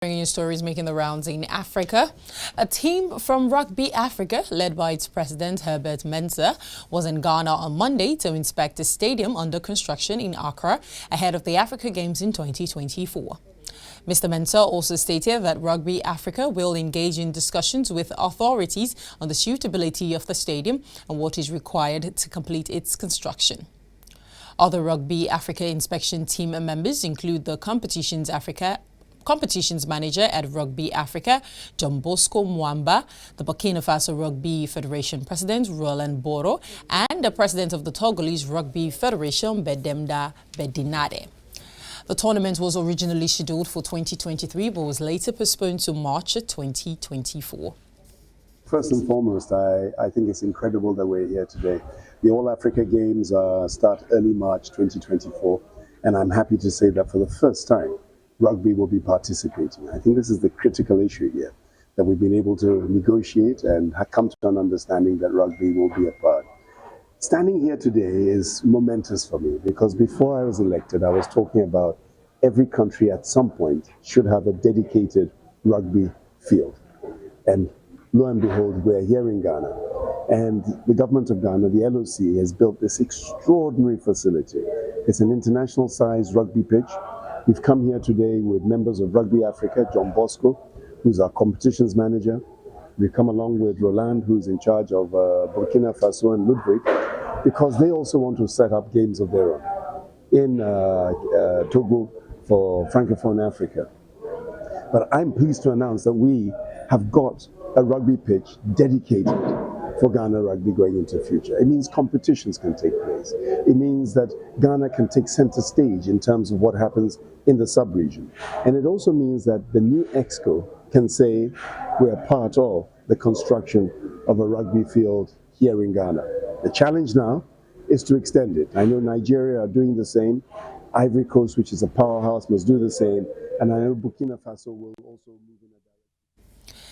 Bringing you stories making the rounds in Africa. A team from Rugby Africa, led by its president Herbert Mensah, was in Ghana on Monday to inspect a stadium under construction in Accra ahead of the Africa Games in 2024. Mr. Mensah also stated that Rugby Africa will engage in discussions with authorities on the suitability of the stadium and what is required to complete its construction. Other Rugby Africa inspection team members include the Competitions Manager at Rugby Africa, Johnbosco Muamba, the Burkina Faso Rugby Federation President, Rolande Boro, and the President of the Togolese Rugby Federation, Bedembda, Bedinade. The tournament was originally scheduled for 2023 but was later postponed to March 2024. First and foremost, I think it's incredible that we're here today. The All Africa Games start early March 2024, and I'm happy to say that for the first time, rugby will be participating. I think this is the critical issue here, that we've been able to negotiate and have come to an understanding that rugby will be a part. Standing here today is momentous for me because before I was elected, I was talking about every country at some point should have a dedicated rugby field. And lo and behold, we're here in Ghana. And the government of Ghana, the LOC, has built this extraordinary facility. It's an international size rugby pitch. We've come here today with members of Rugby Africa, Johnbosco, who's our competitions manager. We've come along with Rolande, who's in charge of Burkina Faso and Ludwig, because they also want to set up games of their own in Togo for Francophone Africa. But I'm pleased to announce that we have got a rugby pitch dedicated for Ghana rugby going into the future. It means competitions can take place. It means that Ghana can take center stage in terms of what happens in the sub-region. And it also means that the new EXCO can say we're part of the construction of a rugby field here in Ghana. The challenge now is to extend it. I know Nigeria are doing the same. Ivory Coast, which is a powerhouse, must do the same. And I know Burkina Faso will also move in.